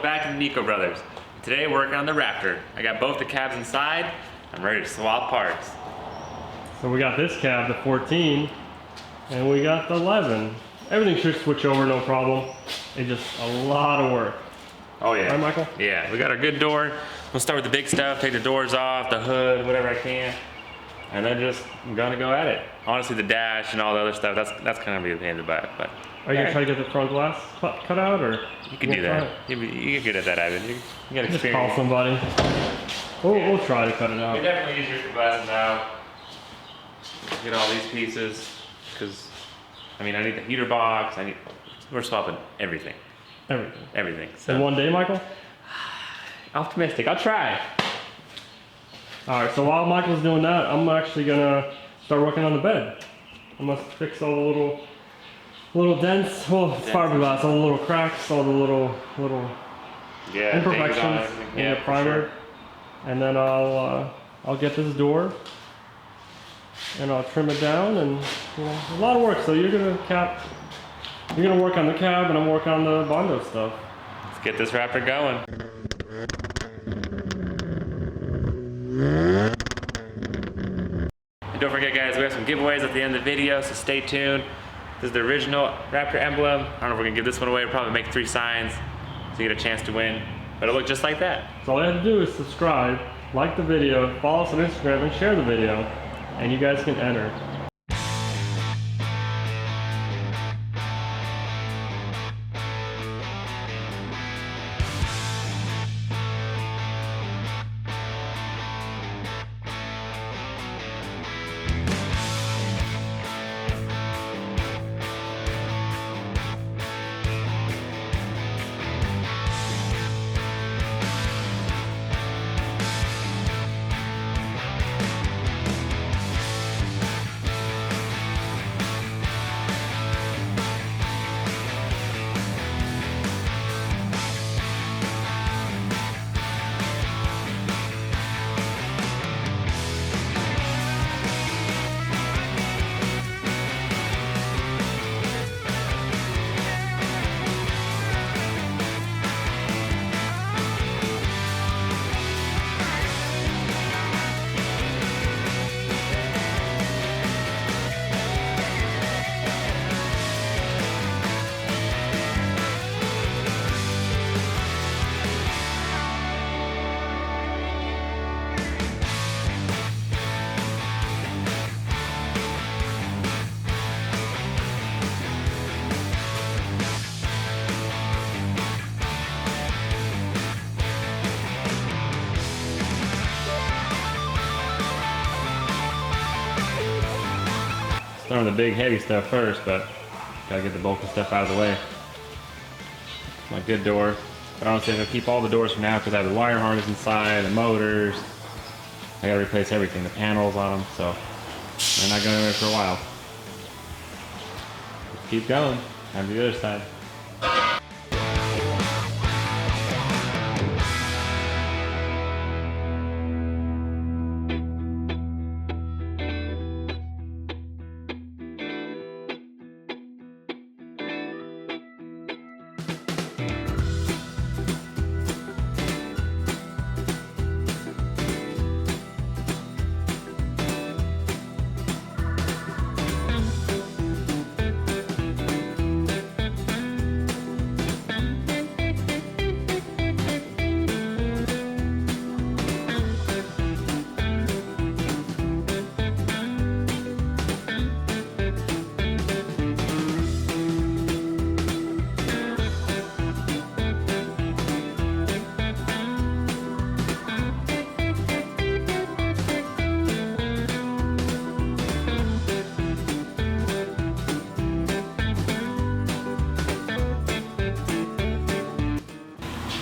back to the Nico Brothers. Today we're working on the Raptor. I got both the cabs inside. I'm ready to swap parts. So we got this cab, the 14, and we got the 11. Everything should switch over, no problem. It's just a lot of work. Oh yeah. Right, Michael? Yeah, we got our good door. We'll start with the big stuff, take the doors off, the hood, whatever I can. And then just, I'm gonna go at it. Honestly, the dash and all the other stuff, that's gonna be a pain in the butt, but. Are you gonna try to get the front glass cut out, or? You can do that. You're good at that, Ivan. You got experience. Just call somebody. We'll try to cut it out. It's definitely easier for glasses now. Get all these pieces, because, I mean, I need the heater box, we're swapping everything. Everything. So. In one day, Michael? Optimistic, I'll try. Alright, so while Michael's doing that, I'm actually gonna start working on the bed. I must fix all the little dents, well, it's fiberglass, all the little cracks, all the little imperfections in the primer. Sure. And then I'll get this door and I'll trim it down, and you know, a lot of work. So you're gonna work on the cab and I'm working on the Bondo stuff. Let's get this Raptor going. And don't forget, guys, we have some giveaways at the end of the video, so stay tuned. This is the original Raptor emblem. I don't know if we're gonna give this one away. We'll probably make 3 signs so you get a chance to win. But it'll look just like that. So all you have to do is subscribe, like the video, follow us on Instagram, and share the video, and you guys can enter. Start with the big heavy stuff first, but gotta get the bulky stuff out of the way. My good door. But honestly, I'm gonna keep all the doors for now because I have the wire harness inside, the motors. I gotta replace everything, the panels on them, so they're not going anywhere for a while. Let's keep going. Time to the other side.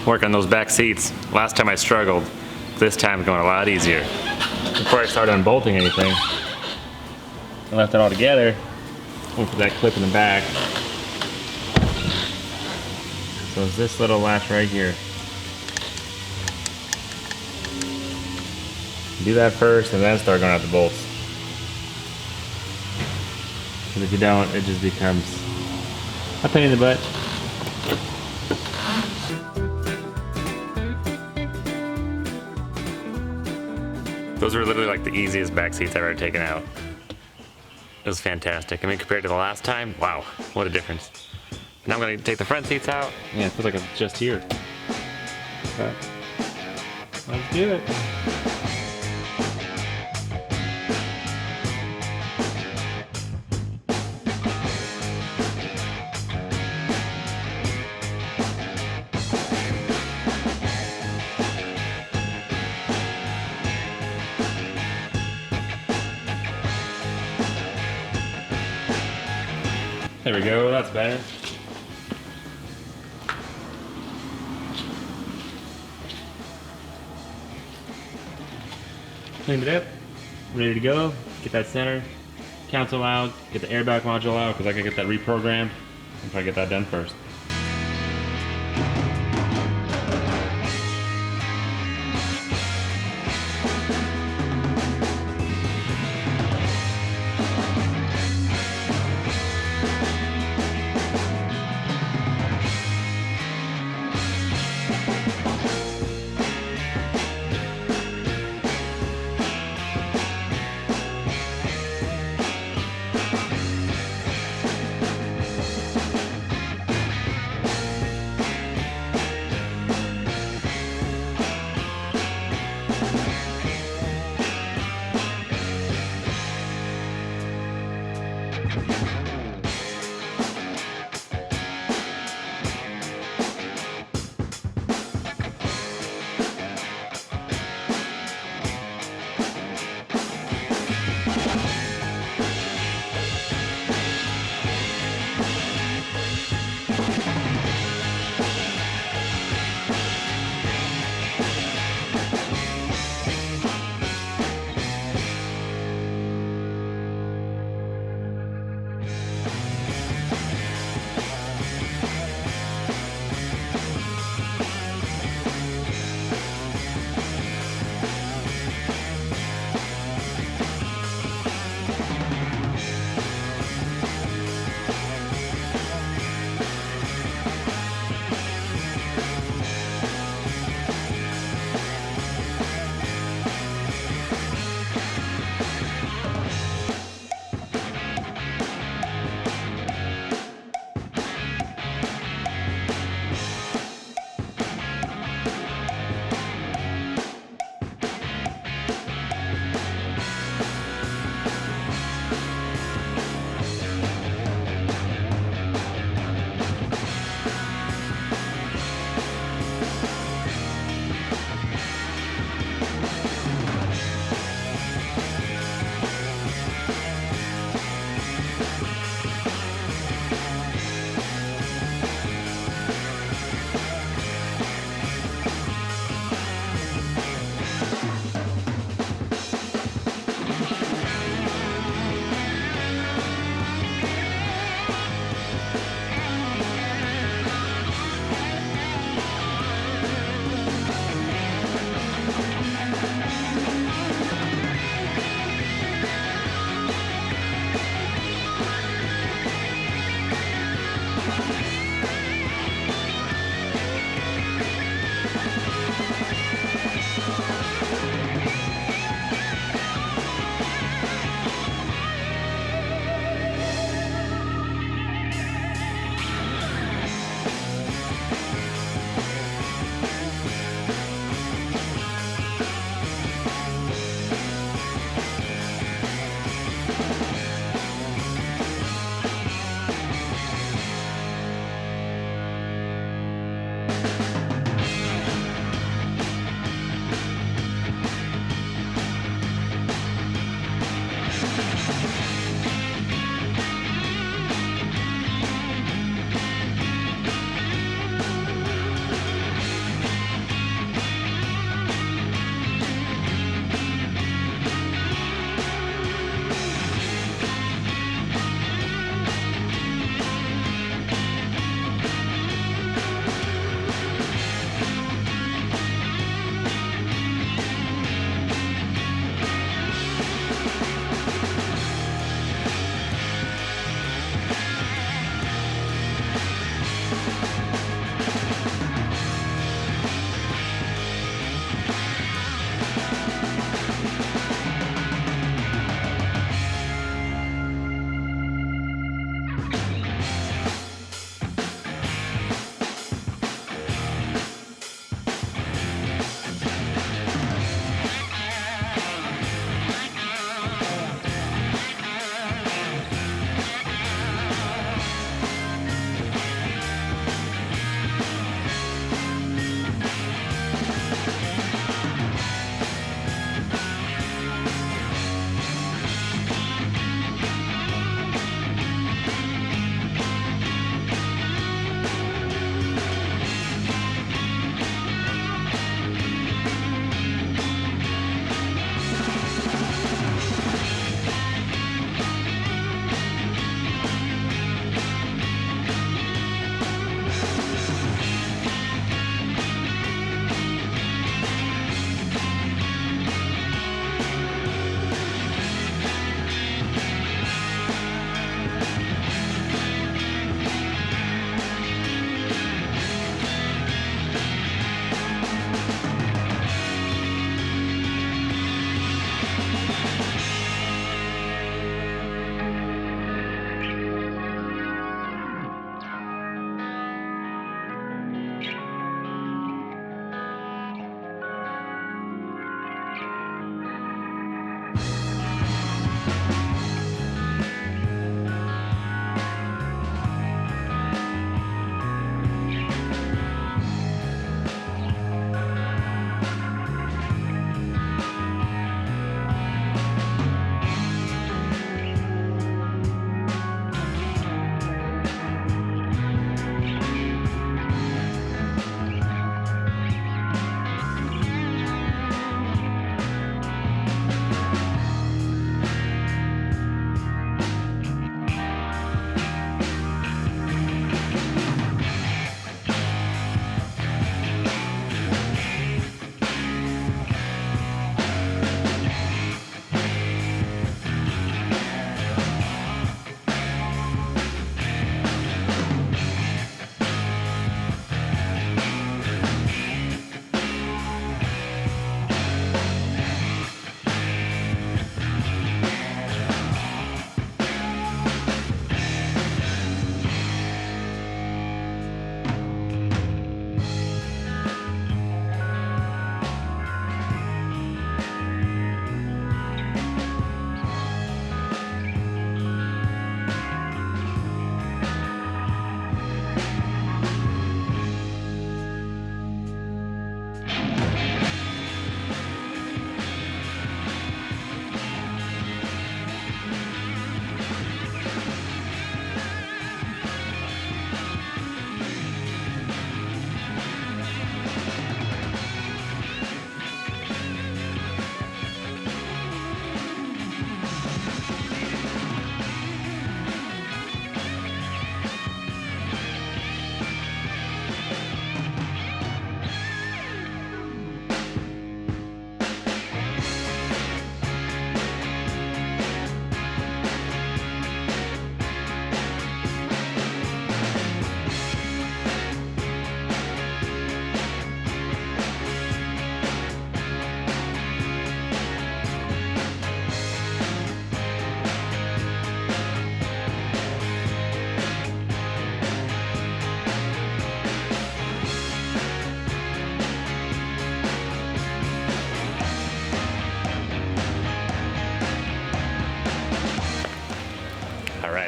Work on those back seats. Last time I struggled. This time it's going a lot easier. Before I started unbolting anything, I left it all together. We'll put that clip in the back. So it's this little latch right here. Do that first and then start going out the bolts. Because if you don't, it just becomes a pain in the butt. Those were literally like the easiest back seats I've ever taken out. It was fantastic. I mean, compared to the last time, wow, what a difference. Now I'm gonna take the front seats out. Yeah, it feels like I'm just here. But let's do it. There we go, that's better. Cleaned it up, ready to go. Get that center console out, get the airbag module out because I can get that reprogrammed and probably get that done first.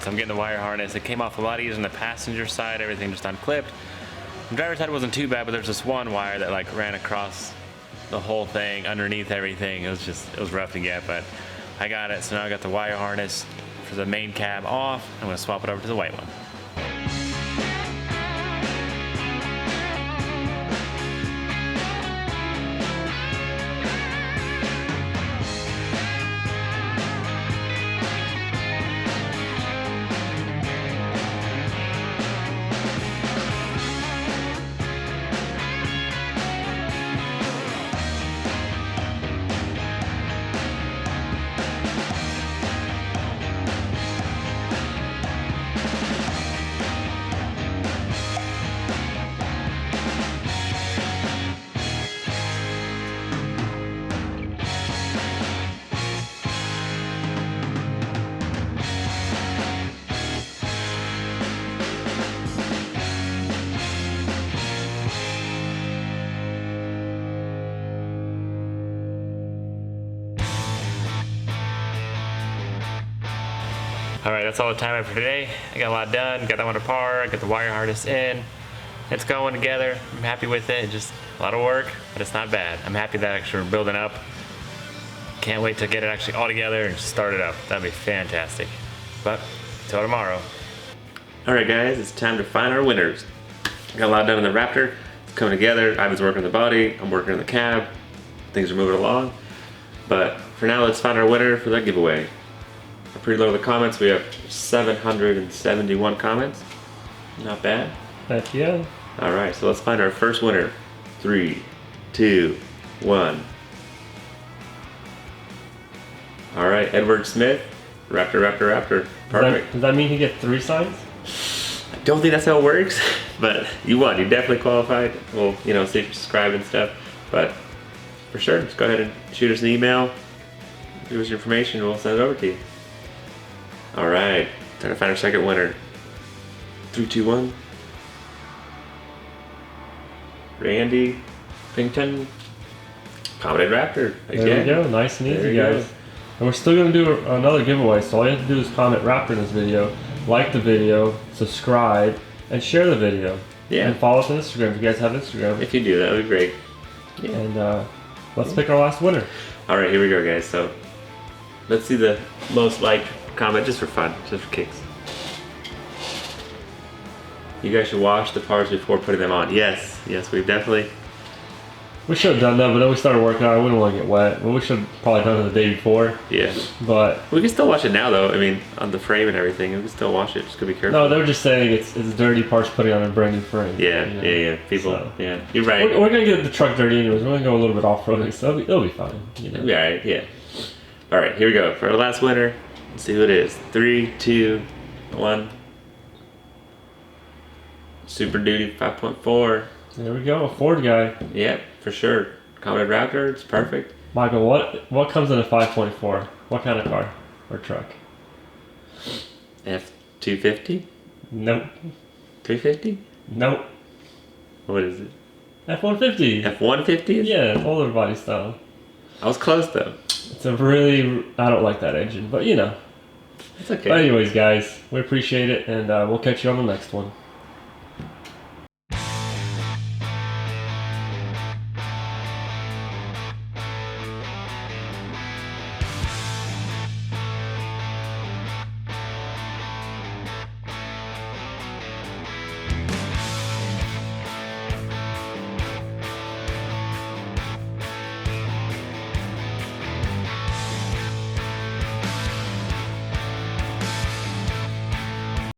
Alright, so I'm getting the wire harness. It came off a lot easier on the passenger side, everything just unclipped. The driver's side wasn't too bad, but there's this one wire that like ran across the whole thing, underneath everything. It was rough to get, but I got it. So now I got the wire harness for the main cab off. I'm gonna swap it over to the white one. Alright, that's all the time I have for today. I got a lot done, got that one to par, I got the wire harness in. It's going together. I'm happy with it. It's just a lot of work, but it's not bad. I'm happy that actually we're building up. Can't wait to get it actually all together and start it up. That'd be fantastic. But, till tomorrow. Alright guys, it's time to find our winners. Got a lot done in the Raptor. It's coming together. Ivan's working on the body, I'm working on the cab. Things are moving along. But for now, let's find our winner for that giveaway. Pretty low in the comments. We have 771 comments. Not bad. Heck yeah. Alright, so let's find our first winner. 3, 2, 1. Alright, Edward Smith. Raptor. Perfect. Does that mean he gets 3 signs? I don't think that's how it works, but you won. You definitely qualified. We'll, see if you subscribe and stuff. But for sure, just go ahead and shoot us an email. Give us your information and we'll send it over to you. Alright, time to find our second winner. 3, 2, 1. Randy Pington. Comment Raptor. Again. There we go, nice and easy guys. And we're still going to do another giveaway, so all you have to do is comment Raptor in this video, like the video, subscribe, and share the video. Yeah. And follow us on Instagram if you guys have Instagram. If you do, that would be great. Yeah. And let's pick our last winner. Alright, here we go guys. So, let's see the most liked comment just for fun, just for kicks. You guys should wash the parts before putting them on. Yes, we've definitely. We should have done that, but then we started working on it. We didn't want to get wet. Well, we should have probably done it the day before. Yeah. But we can still wash it now though. I mean, on the frame and everything, we can still wash it. Just gotta be careful. No, they were just saying it's dirty parts putting on a brand new frame. Yeah, yeah. People, so, yeah, you're right. We're gonna get the truck dirty anyways. We're gonna go a little bit off-roading, so it'll be fine. It'll be alright, yeah. Alright, here we go. For our last winner, let's see who it is. 3, 2, 1. Super Duty 5.4. There we go, a Ford guy. Yep, for sure. Comment Raptor, it's perfect. Michael, what comes in a 5.4? What kind of car or truck? F250? Nope. 350? Nope. What is it? F-150. F-150? Yeah, older body style. I was close though. It's a really, I don't like that engine, but It's okay. But anyways guys, we appreciate it and we'll catch you on the next one.